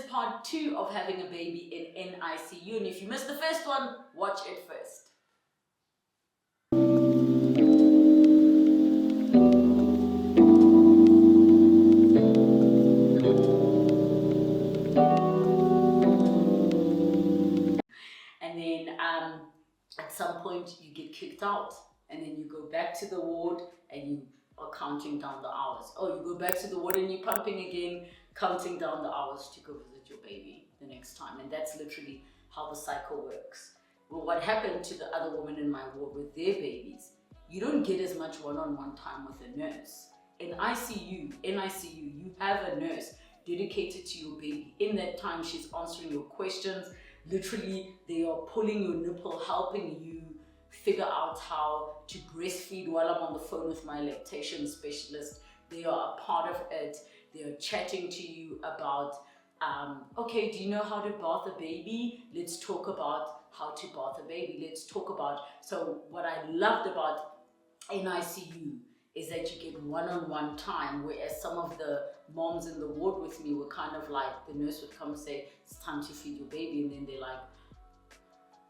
part 2 of having a baby in NICU. And if you missed the first one, watch it first. And then at some point you get kicked out, and then you go back to the ward and you are counting down the hours. Oh, you go back to the ward and you're pumping again, counting down the hours to go visit your baby the next time. And that's literally how the cycle works. Well, what happened to the other woman in my ward with their babies, you don't get as much one-on-one time with a nurse. In NICU, you have a nurse dedicated to your baby. In that time, she's answering your questions. Literally, they are pulling your nipple, helping you figure out how to breastfeed while I'm on the phone with my lactation specialist. They are a part of it. They are chatting to you about, okay, do you know how to bath a baby? Let's talk about how to bath a baby. Let's talk about, so what I loved about NICU is that you get one-on-one time, whereas some of the moms in the ward with me were kind of like, the nurse would come and say, it's time to feed your baby, and then they're like,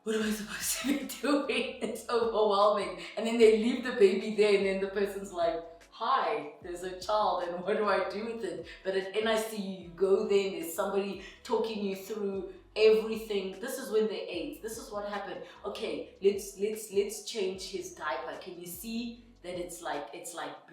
what am I supposed to be doing? It's overwhelming. And then they leave the baby there, and then the person's like, hi, there's a child, and what do I do with it? But at NICU, you go there and there's somebody talking you through everything. This is when they ate. This is what happened. Okay, let's change his diaper. Can you see that it's like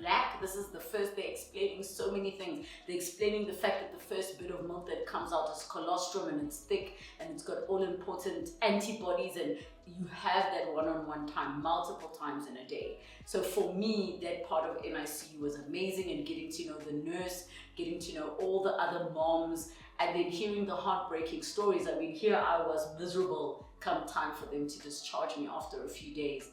black? This is the first. They're explaining so many things. They're explaining the fact that the first bit of milk that comes out is colostrum, and it's thick, and it's got all important antibodies, and you have that one-on-one time multiple times in a day. So for me, that part of NICU was amazing, and getting to know the nurse, getting to know all the other moms, and then hearing the heartbreaking stories. I mean, here I was miserable come time for them to discharge me after a few days,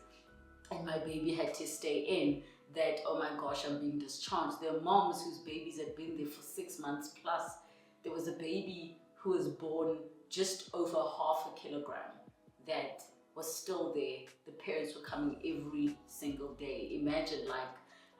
and my baby had to stay in. That, oh my gosh, I'm being discharged. There are moms whose babies had been there for 6 months plus. There was a baby who was born just over half a kilogram that was still there. The parents were coming every single day. Imagine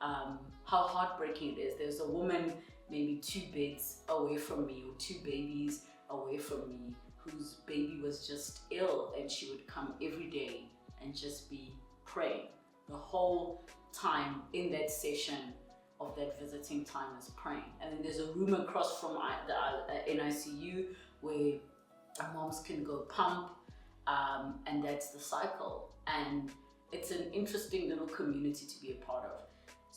how heartbreaking it is. There's a woman maybe 2 beds away from me, or 2 babies away from me, whose baby was just ill, and she would come every day and just be praying. The whole time in that session of that visiting time is praying. And then there's a room across from the NICU where moms can go pump, and that's the cycle. And it's an interesting little community to be a part of.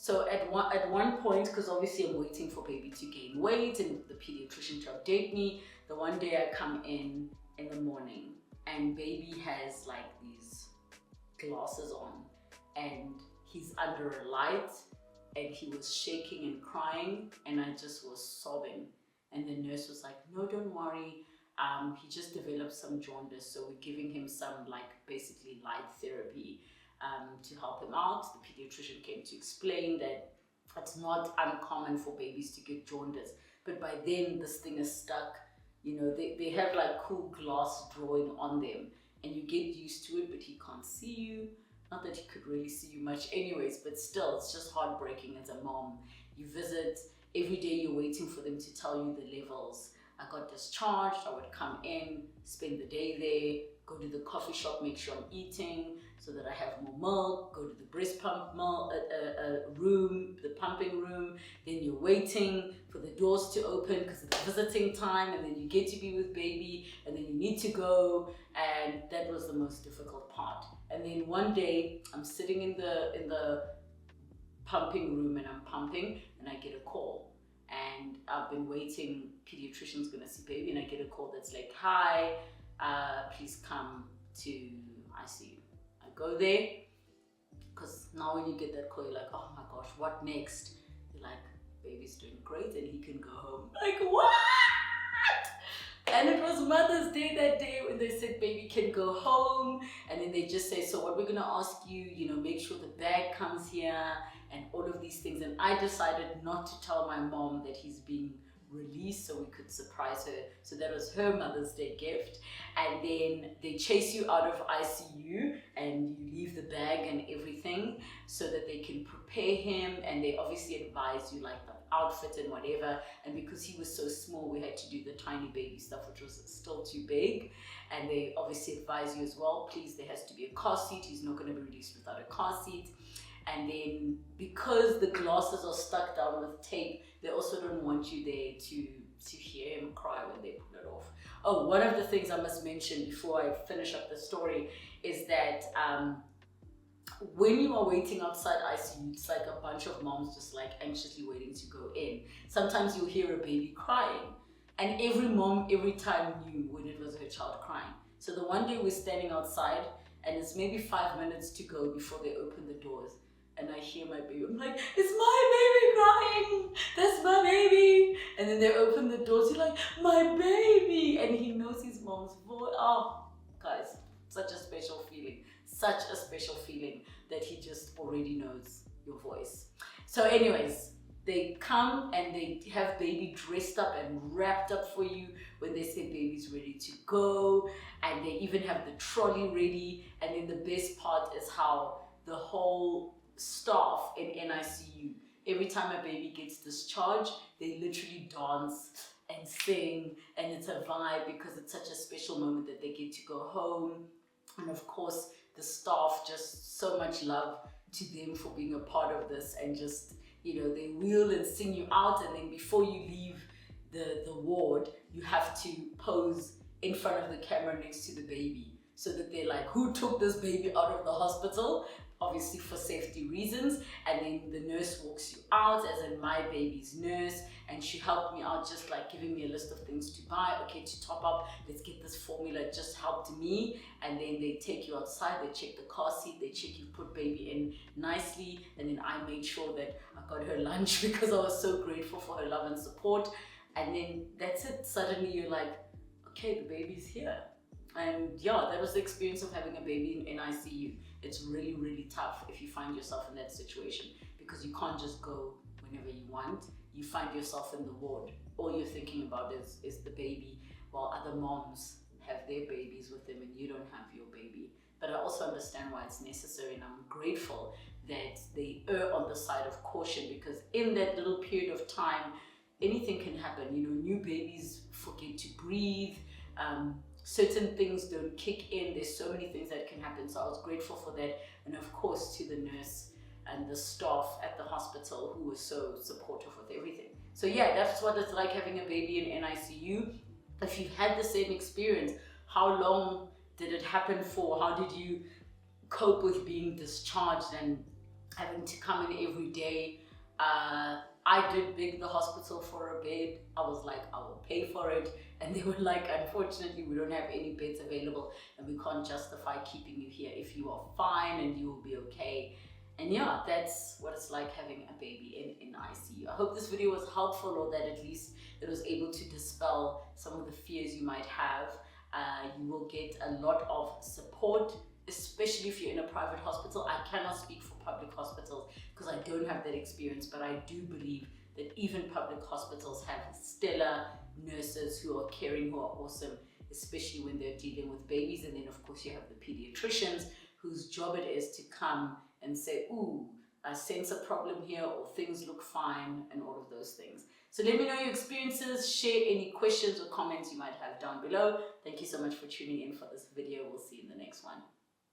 So at one point, because obviously I'm waiting for baby to gain weight and the pediatrician to update me, the one day I come in the morning and baby has like these glasses on, and he's under a light, and he was shaking and crying, and I just was sobbing. And the nurse was like, no, don't worry, he just developed some jaundice, so we're giving him some basically light therapy to help him out. The pediatrician came to explain that it's not uncommon for babies to get jaundice, but by then this thing is stuck. You know, they have like cool glass drawing on them, and you get used to it, but he can't see you. Not that he could really see you much anyways, but still, it's just heartbreaking as a mom. You visit, every day you're waiting for them to tell you the levels. I got discharged, I would come in, spend the day there, go to the coffee shop, make sure I'm eating so that I have more milk, go to the breast pump room, the pumping room. Then you're waiting for the doors to open because it's visiting time, and then you get to be with baby, and then you need to go, and that was the most difficult part. And then one day I'm sitting in the pumping room, and I'm pumping, and I get a call. And I've been waiting, pediatrician's gonna see baby, and I get a call that's like, hi, please come to ICU. I go there, because now when you get that call, you're like, oh my gosh, what next? You're like, baby's doing great and he can go home. Like, what? And it was Mother's Day that day when they said baby can go home, and then they just say, so what we're gonna ask you, make sure the bag comes here and all of these things. And I decided not to tell my mom that he's being released so we could surprise her. So that was her Mother's Day gift. And then they chase you out of ICU and you leave the bag and everything so that they can prepare him, and they obviously advise you like the outfit and whatever. And because he was so small, we had to do the tiny baby stuff, which was still too big. And they obviously advise you as well, please, there has to be a car seat. He's not going to be released without a car seat. And then because the glasses are stuck down with tape, they also don't want you there to hear him cry when they pull it off. Oh, one of the things I must mention before I finish up the story is that when you are waiting outside ICU, it's like a bunch of moms just like anxiously waiting to go in. Sometimes you'll hear a baby crying, and every mom every time knew when it was her child crying. So the one day we're standing outside and it's maybe 5 minutes to go before they open the doors, and I hear my baby. I'm like, it's my baby crying. That's my baby. And then they open the doors. He's like, my baby. And he knows his mom's voice. Oh, guys, such a special feeling. Such a special feeling that he just already knows your voice. So anyways, they come and they have baby dressed up and wrapped up for you when they say baby's ready to go. And they even have the trolley ready. And then the best part is how the whole staff in NICU, every time a baby gets discharged, they literally dance and sing, and it's a vibe because it's such a special moment that they get to go home. And of course, the staff, just so much love to them for being a part of this, and just, you know, they wheel and sing you out, and then before you leave the ward, you have to pose in front of the camera next to the baby, so that they're like, who took this baby out of the hospital? Obviously for safety reasons. And then the nurse walks you out, as in my baby's nurse, and she helped me out, just like giving me a list of things to buy. Okay, to top up, let's get this formula, it just helped me. And then they take you outside, they check the car seat, they check you put baby in nicely, and then I made sure that I got her lunch because I was so grateful for her love and support. And then that's it, suddenly you're like, okay, the baby's here. And yeah, that was the experience of having a baby in ICU. It's really, really tough if you find yourself in that situation, because you can't just go whenever you want. You find yourself in the ward. All you're thinking about is the baby, while other moms have their babies with them and you don't have your baby. But I also understand why it's necessary, and I'm grateful that they err on the side of caution, because in that little period of time, anything can happen. You know, new babies forget to breathe. Certain things don't kick in. There's so many things that can happen. So I was grateful for that. And of course to the nurse and the staff at the hospital who were so supportive with everything. So yeah, that's what it's like having a baby in NICU. If you've had the same experience, how long did it happen for? How did you cope with being discharged and having to come in every day? I did beg the hospital for a bed. I was like, I will pay for it. And they were like, unfortunately, we don't have any beds available and we can't justify keeping you here. If you are fine and you will be okay. And yeah, that's what it's like having a baby in ICU. I hope this video was helpful, or that at least it was able to dispel some of the fears you might have. You will get a lot of support, especially if you're in a private hospital. I cannot speak for public hospitals because I don't have that experience, but I do believe that even public hospitals have stellar nurses who are caring, who are awesome, especially when they're dealing with babies. And then of course you have the pediatricians whose job it is to come and say, ooh, I sense a problem here, or things look fine, and all of those things. So let me know your experiences, share any questions or comments you might have down below. Thank you so much for tuning in for this video. We'll see you in the next one.